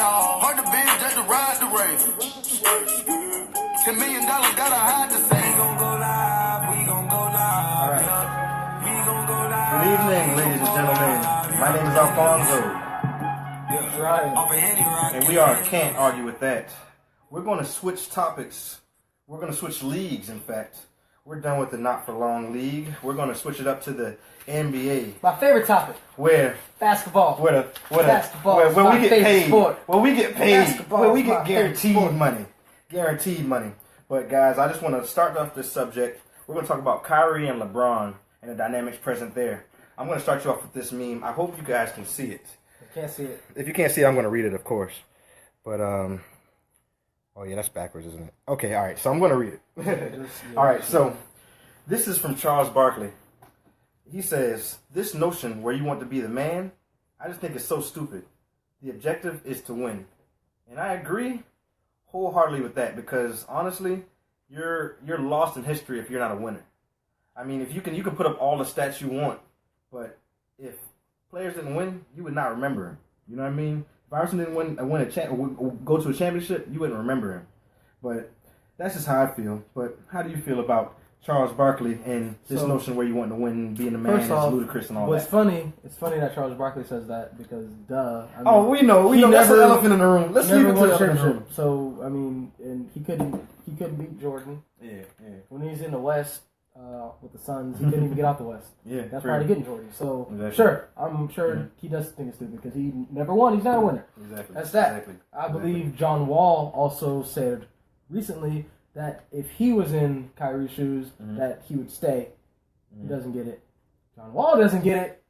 Hard to be just to ride the race. $10 million gotta hide the same. We gon' go live. All right. Good evening, ladies and gentlemen. My name is Alfonso. And we are Can't Argue With That. We're going to switch topics. We're going to switch leagues, in fact. We're done with the Not For Long League. We're going to switch it up to the NBA. My favorite topic. Where? Basketball. Basketball. Where we get paid. Sport. Where we get paid. Basketball Where we get guaranteed sport. money. Guaranteed money. But guys, I just want to start off this subject. We're going to talk about Kyrie and LeBron and the dynamics present there. I'm going to start you off with this meme. I hope you guys can see it. I can't see it. If you can't see it, I'm going to read it, of course. But, oh yeah, that's backwards, isn't it? Okay, all right, so I'm going to read it. All right, so this is from Charles Barkley. He says, "This notion where you want to be the man, I just think it's so stupid. The objective is to win." And I agree wholeheartedly with that because, honestly, you're lost in history if you're not a winner. I mean, if you can put up all the stats you want, but if players didn't win, you would not remember him. You know what I mean? If Iverson didn't go to a championship, you wouldn't remember him. But that's just how I feel. But how do you feel about Charles Barkley and this notion where you want to win, being the man, is ludicrous and all that? It's funny that Charles Barkley says that because, duh. I mean, we know. That's an elephant in the room. Let's leave it to the elephant in the room. So, I mean, and he couldn't beat Jordan. Yeah. When he's in the West with the Suns, he couldn't even get out the West. Yeah, that's probably getting Jordan. So, exactly. Sure, I'm sure he does think it's stupid because he never won. He's not a winner. Exactly. That's that. Exactly. I believe John Wall also said recently that if he was in Kyrie's shoes, that he would stay. He doesn't get it. John Wall doesn't get it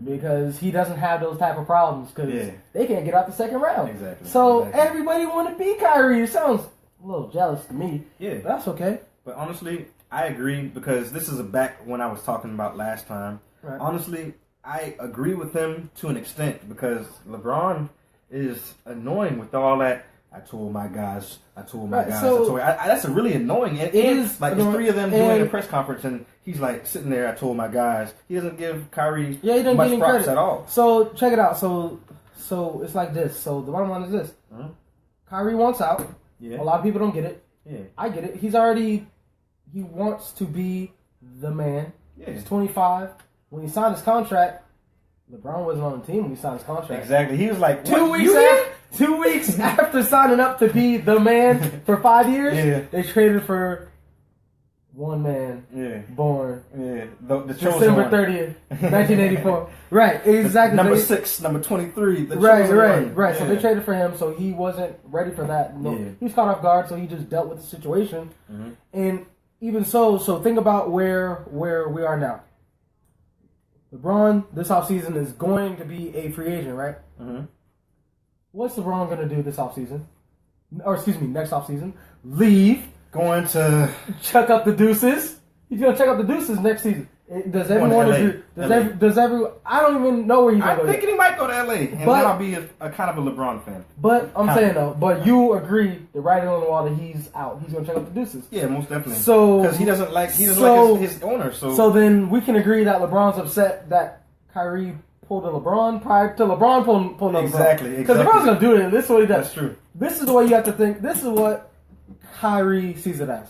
because he doesn't have those type of problems because they can't get out the second round. Exactly. So everybody want to be Kyrie. It sounds a little jealous to me. Yeah. But that's okay. But honestly, I agree because this is back when I was talking about last time. Right. Honestly, I agree with him to an extent because LeBron is annoying with all that. I told my guys. So, that's a really annoying. It is like there's three of them doing a press conference, and he's like sitting there. I told my guys. He doesn't give Kyrie much props at all. So check it out. So it's like this. So the bottom line is this: Kyrie wants out. Yeah. A lot of people don't get it. Yeah. I get it. He wants to be the man. Yeah. He's 25. When he signed his contract, LeBron wasn't on the team when he signed his contract. Exactly. He was like 2 weeks after signing up to be the man for 5 years, they traded for one man born the December 30th, 1984. Right, exactly. Number 6, number 23. Right. So they traded for him, so he wasn't ready for that. He was caught off guard, so he just dealt with the situation. And even so think about where we are now. LeBron, this offseason, is going to be a free agent, right? What's LeBron going to do this offseason? Or, excuse me, next offseason? Leave. Going to chuck up the deuces. He's going to chuck up the deuces next season. Does everyone agree? Does everyone? I don't even know where he's going to go. I'm thinking he might go to LA, and then I'll be a kind of a LeBron fan. But I'm saying though, but you agree, the writing on the wall, that he's out. He's going to check up the deuces. Yeah, most definitely. So because he doesn't like his owner. So then we can agree that LeBron's upset that Kyrie pulled a LeBron prior to LeBron pulling a LeBron. Exactly. Because LeBron's going to do it. This is what he does. That's true. This is the way you have to think. This is what Kyrie sees it as.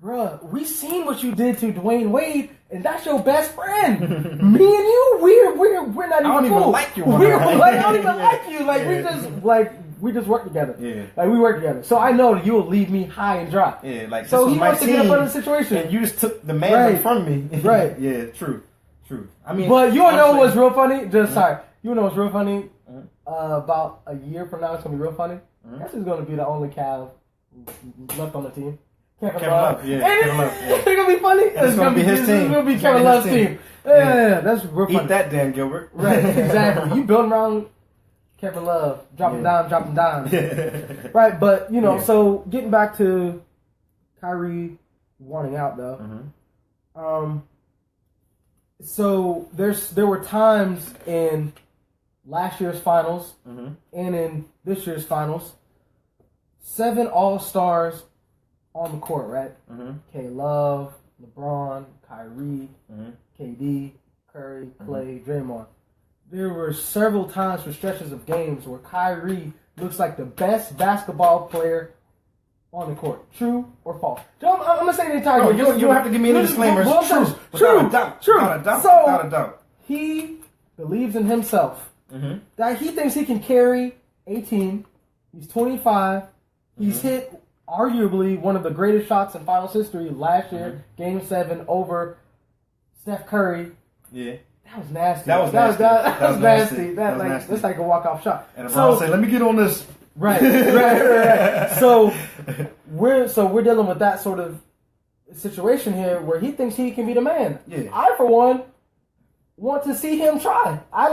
Bruh, we seen what you did to Dwayne Wade, and that's your best friend. Me and you, we're not even cool. I don't even like you. I don't even like you. We just work together. Yeah. Like we work together. So I know that you will leave me high and dry. Yeah. Like so he wants to get up out of the situation, and you just took the man from me. Right. Yeah. True. I mean, but you wanna know what's real funny? Sorry. You wanna know what's real funny? About a year from now, it's gonna be real funny. Guess who's gonna be the only Cav left on the team? Kevin Love. Kevin Love. It's gonna be funny. It's gonna be his team. It's gonna be Kevin Love's team. Yeah, that's real funny. Eat that, Dan Gilbert. Right, exactly. You building around Kevin Love, dropping down. Right, but so getting back to Kyrie wanting out though. So there were times in last year's finals and in this year's finals, 7 All-Stars on the court, right? K. Love, LeBron, Kyrie, KD, Curry, Clay, Draymond. there were several times for stretches of games where Kyrie looks like the best basketball player on the court. True or false? I'm going to say the entire game. You don't have to give me any disclaimers. True. Without a doubt. He believes in himself. That he thinks he can carry a team. He's 25. He's hit arguably one of the greatest shots in finals history last year, Game 7 over Steph Curry. Yeah. That was nasty. That was nasty. That's like a walk-off shot. And LeBron said, "Let me get on this." Right. So we're dealing with that sort of situation here where he thinks he can be the man. Yeah. I, for one, want to see him try. I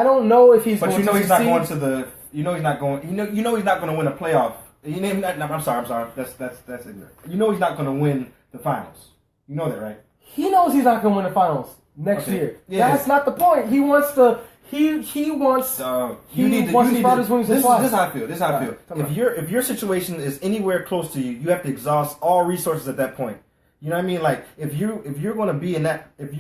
don't know if he's. But going he's to not going to the. He's not going to win a playoff. I'm sorry. That's ignorant. He's not going to win the finals. You know that, right? He knows he's not going to win the finals next year. Yeah. That's not the point. He wants to. He wants. You need to spread his wings and fly. This is how I feel. If your situation is anywhere close to you, you have to exhaust all resources at that point. You know what I mean? Like if you're going to be in that, I was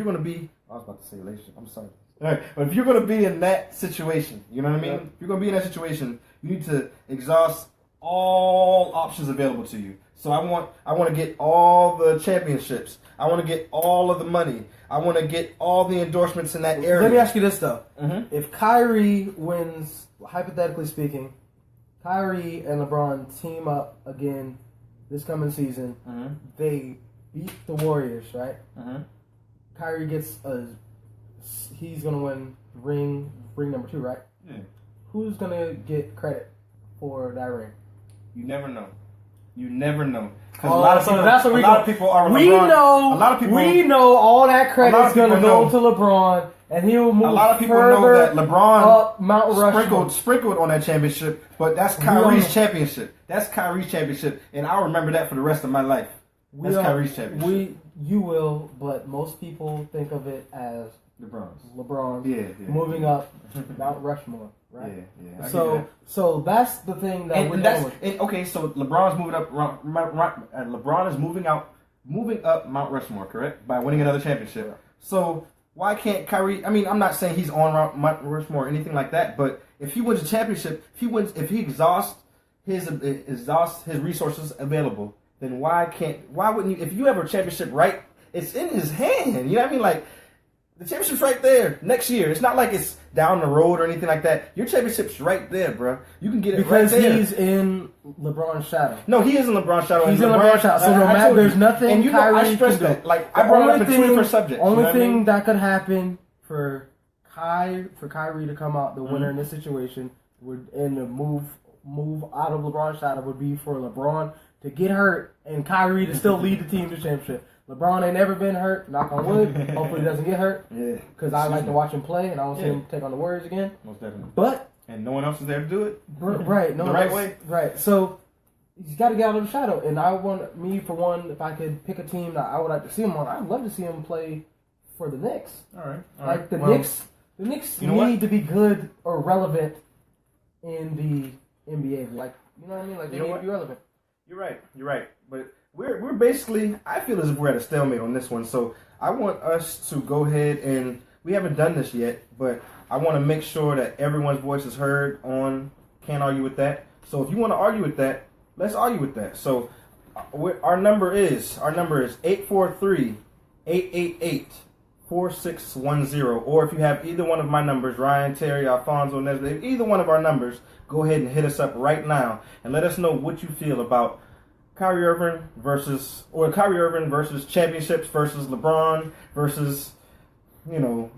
about to say relationship. I'm sorry. All right, but if you're going to be in that situation, you know what I mean? If you're going to be in that situation, you need to exhaust all options available to you. So I want to get all the championships. I want to get all of the money. I want to get all the endorsements in that area. Let me ask you this though: if Kyrie wins, hypothetically speaking, Kyrie and LeBron team up again this coming season, they beat the Warriors, right? Kyrie gets he's gonna win ring number 2, right? Yeah. Who's gonna get credit for that ring? You never know. Because a lot of people are. We LeBron. know. A lot of people. We know all that credit is going to go to LeBron, and he will move. A lot of people know that LeBron up Mount Rushmore. sprinkled on that championship, but that's Kyrie's championship. That's Kyrie's championship, and I'll remember that for the rest of my life. That's Kyrie's championship. You will, but most people think of it as LeBron. Yeah. Moving up Mount Rushmore. Right. Yeah. So that's the thing that we're dealing with. Okay, so LeBron's moving up. LeBron is moving up Mount Rushmore, correct? By winning another championship. Right. So why can't Kyrie? I mean, I'm not saying he's on Mount Rushmore or anything like that, but if he wins a championship, if he exhausts his resources available, then why wouldn't you? If you have a championship, right? It's in his hand. You know what I mean? Like. The championship's right there next year. It's not like it's down the road or anything like that. Your championship's right there, bro. You can get it right there. Because he's in LeBron's shadow. No, he is in LeBron's shadow. He's in LeBron's shadow. So no matter, there's nothing. And I stress that. Like I brought it up in 21st subject. Only thing that could happen for Kyrie to come out the winner in this situation and to move out of LeBron's shadow would be for LeBron to get hurt and Kyrie to still lead the team to the championship. LeBron ain't never been hurt. Knock on wood. Hopefully he doesn't get hurt. Yeah. Because I like to watch him play, and I want to see him take on the Warriors again. Most definitely. And no one else is there to do it. Right. No the right way. Right. So he's got to get out of the shadow. And for one, if I could pick a team that I would like to see him on, I'd love to see him play for the Knicks. All right. The Knicks need to be good or relevant in the NBA. Like, you know what I mean? Like, they need to be relevant. You're right. But we're basically, I feel as if we're at a stalemate on this one. So I want us to go ahead and, we haven't done this yet, but I want to make sure that everyone's voice is heard on Can't Argue With That. So if you want to argue with that, let's argue with that. So our number is 843-888-4610. Or if you have either one of my numbers, Ryan, Terry, Alfonso, Nesbitt, either one of our numbers, go ahead and hit us up right now and let us know what you feel about Kyrie Irving versus championships versus LeBron versus, you know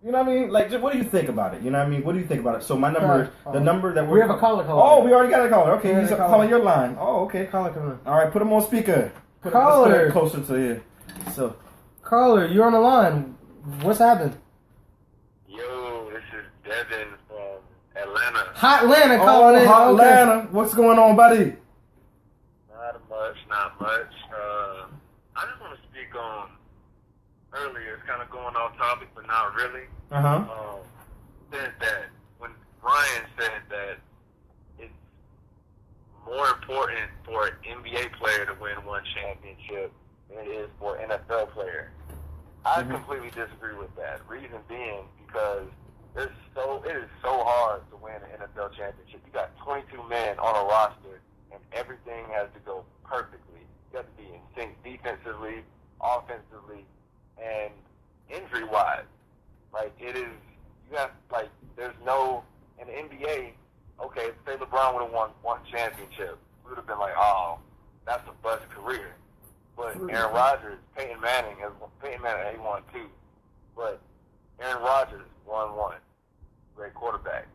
what I mean? Like, what do you think about it? You know what I mean? What do you think about it? So my number is the number that we have a caller. Oh, we already got a caller. Okay, he's calling your line. Oh, okay. Caller coming. All right, put him on speaker. Caller. Let's put it closer to you. So, caller, you're on the line. What's happened? Yo, this is Devin from Atlanta. Hot Atlanta calling in. Hot Atlanta. What's going on, buddy? Not much. I just want to speak on earlier. It's kind of going off topic, but not really. Said that when Ryan said that it's more important for an NBA player to win one championship than it is for an NFL player. I completely disagree with that. Reason being because hard to win an NFL championship. You got 22 men on a roster, and everything has to go perfectly. You have to be in sync defensively, offensively, and injury-wise. Like, it is, you have, like, there's no, in the NBA, okay, say LeBron would have won one championship. We would have been like, oh, that's a bust career. But Aaron Rodgers, Peyton Manning, he won 2. But Aaron Rodgers won 1. Great quarterback.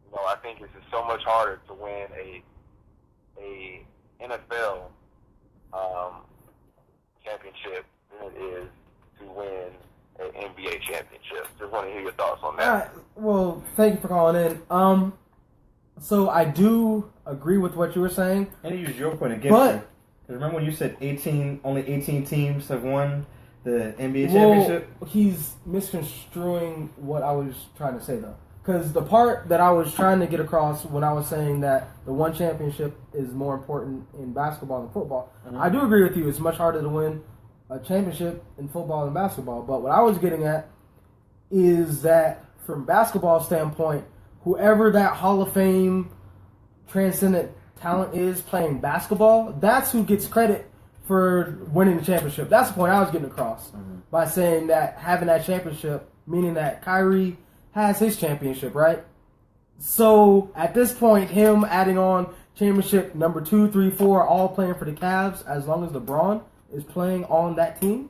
You know, I think it's just so much harder to win a NFL championship than it is to win an NBA championship. Just want to hear your thoughts on that. All right. Well, thank you for calling in. So I do agree with what you were saying. And you use your point against you. Remember when you said only 18 teams have won the NBA championship? He's misconstruing what I was trying to say, though. Because the part that I was trying to get across when I was saying that the one championship is more important in basketball than football, I do agree with you. It's much harder to win a championship in football than basketball. But what I was getting at is that from basketball standpoint, whoever that Hall of Fame transcendent talent is playing basketball, that's who gets credit for winning the championship. That's the point I was getting across by saying that having that championship, meaning that Kyrie has his championship, right? So at this point, him adding on championship number 2, 3, 4, all playing for the Cavs, as long as LeBron is playing on that team,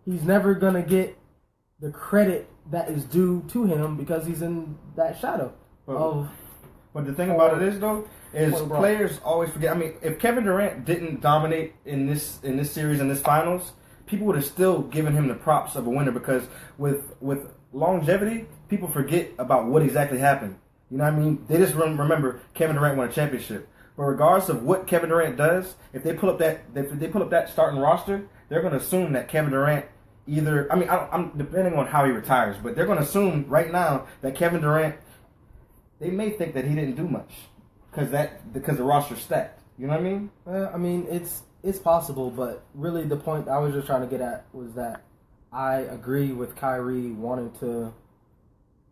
he's never going to get the credit that is due to him because he's in that shadow of... But the thing about it is, though, is players always forget. I mean, if Kevin Durant didn't dominate in this series, in this finals, people would have still given him the props of a winner because with longevity, people forget about what exactly happened. You know what I mean? They just remember Kevin Durant won a championship. But regardless of what Kevin Durant does, if they pull up that starting roster, they're going to assume that Kevin Durant either. I mean, I'm depending on how he retires, but they're going to assume right now that Kevin Durant. They may think that he didn't do much because the roster's stacked. You know what I mean? I mean, it's possible, but really the point I was just trying to get at was that I agree with Kyrie wanting to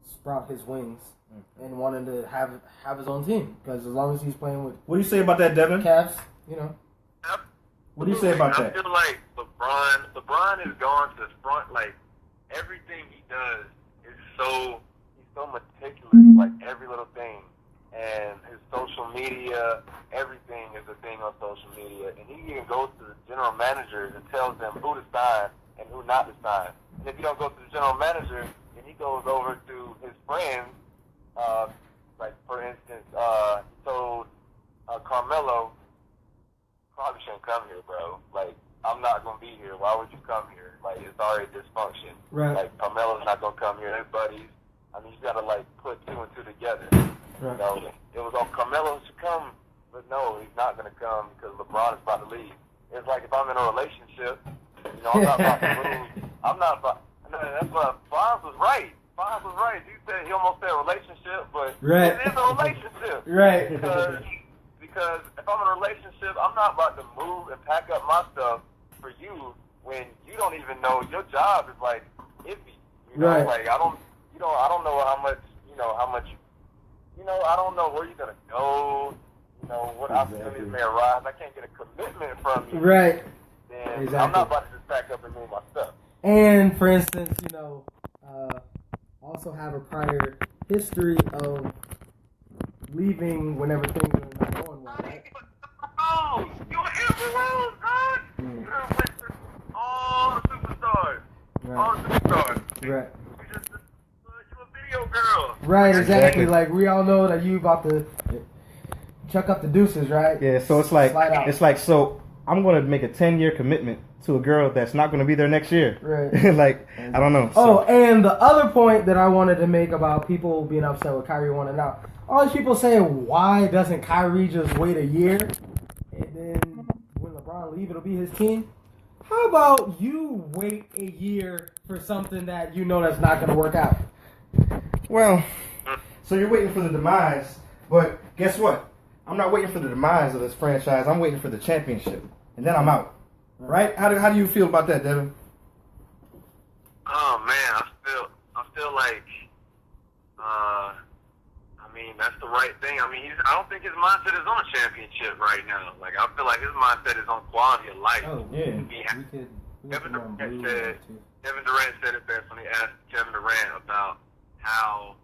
sprout his wings and wanting to have his own team because as long as he's playing with... What do you say about that, Devin? Cavs, you know. What do you say about that? I feel like LeBron is going to front, like, everything he does is so meticulous, like every little thing, and his social media, everything is a thing on social media, and he even goes to the general managers and tells them who to sign and who not to sign. And if you don't go to the general manager, then he goes over to his friends, like for instance, he told Carmelo, probably shouldn't come here, bro. Like, I'm not going to be here. Why would you come here? Like, it's already dysfunction. Right. Like, Carmelo's not going to come here. They're buddies. I mean, you got to, like, put 2 and 2 together. Right. You know, it was, Carmelo should come, but no, he's not going to come because LeBron is about to leave. It's like if I'm in a relationship, you know, I'm not about to move. I'm not about, no, that's what, Bonds was right. Bonds was right. He almost said relationship, but right. It is a relationship. Right. Because if I'm in a relationship, I'm not about to move and pack up my stuff for you when you don't even know your job is, like, iffy. You know, right. Like, I don't know how much, I don't know where you're going to go, what opportunities may arise. I can't get a commitment from you. Right. Then exactly. I'm not about to just pack up and move my stuff. And, for instance, also have a prior history of leaving whenever things are not going well, right? Oh, you're everyone, man. You're with all the superstars. Right. All the superstars. Right. You're a video girl. Right, exactly. Like, we all know that you about to chuck up the deuces, right? Yeah, so it's like, so I'm going to make a 10-year commitment to a girl that's not going to be there next year. Right. Like, I don't know. So. Oh, and the other point that I wanted to make about people being upset with Kyrie wanting out, all these people saying, why doesn't Kyrie just wait a year and then when LeBron leave, it'll be his team? How about you wait a year for something that you know that's not going to work out? Well, so you're waiting for the demise, but guess what? I'm not waiting for the demise of this franchise. I'm waiting for the championship, and then I'm out. Right? How do you feel about that, Devin? Oh man, I feel like mean, that's the right thing. I mean, I don't think his mindset is on a championship right now. Like, I feel like his mindset is on quality of life. Oh, yeah. Kevin Durant said it best when he asked Kevin Durant about how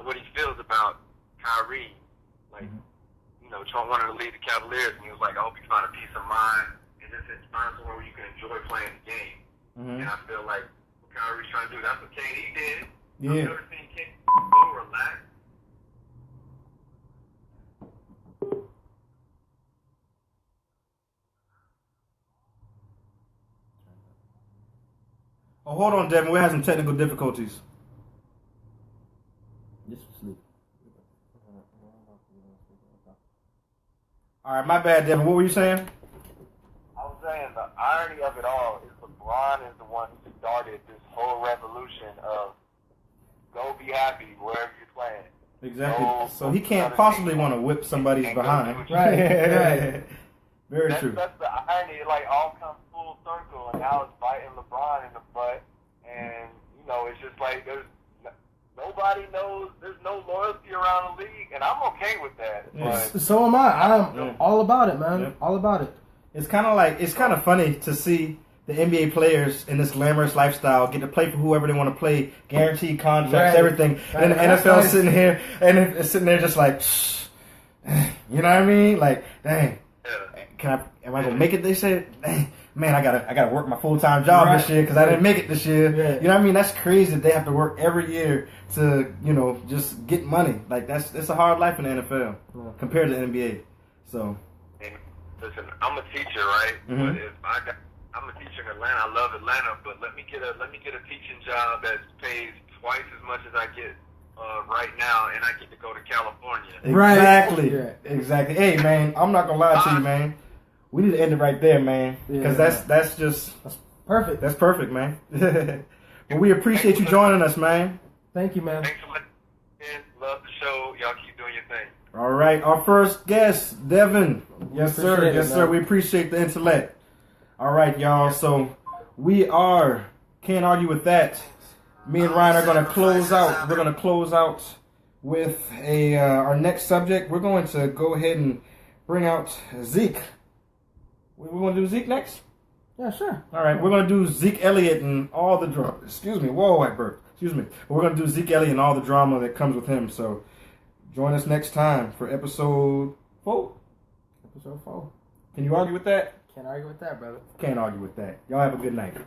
what he feels about Kyrie, like, you know, wanting to lead the Cavaliers, and he was like, I hope you find a peace of mind and just find somewhere where you can enjoy playing the game. And I feel like what Kyrie's trying to do, that's what KD did. Yeah. I've never seen KD so relaxed. Oh, hold on, Devin. We're having some technical difficulties. All right, my bad, Devin. What were you saying? I was saying the irony of it all is LeBron is the one who started this whole revolution of go be happy wherever you're playing. Exactly. So he can't possibly want to whip somebody's behind. Right. Very true. That's the irony. It like all comes full circle, and now it's biting LeBron in the butt. And you know, it's just like nobody knows. There's no loyalty around the league, and I'm okay with that. Yes. But So am I. I'm all about it, man. Yep. All about it. It's kind of funny to see the NBA players in this glamorous lifestyle get to play for whoever they want to play, guaranteed contracts, Right. everything. And the NFL nice. sitting here and it's sitting there just like, shh. You know what I mean? Like, dang, am I gonna make it this year? Dang, man, I gotta work my full-time job this year because I didn't make it this year. Yeah. You know what I mean? That's crazy that they have to work every year to, you know, just get money. Like it's a hard life in the NFL compared to the NBA. So. listen, I'm a teacher, right? But if I'm a teacher in Atlanta. I love Atlanta, but let me get a teaching job that pays twice as much as I get right now, and I get to go to California. Exactly. Right. Exactly. Hey, man, I'm not gonna lie to you, man. We need to end it right there, man, because that's perfect. That's perfect, man. But we appreciate you joining us, man. Thank you, man. Thanks so much. Love the show. Y'all keep doing your thing. All right, our first guest, Devin. Yes, sir. Appreciate it, Yes, sir. man. We appreciate the intellect. All right, y'all. So we can't argue with that. Me and Ryan are going to close out. We're going to close out with our next subject. We're going to go ahead and bring out Zeke. We want to do Zeke next? Yeah, sure. All right, we're going to do Zeke Elliott and all the drama. Excuse me. Whoa, I burped. Excuse me. We're going to do Zeke Elliott and all the drama that comes with him. So join us next time for episode 4. Episode 4. Can you argue with that? Can't argue with that, brother. Can't argue with that. Y'all have a good night.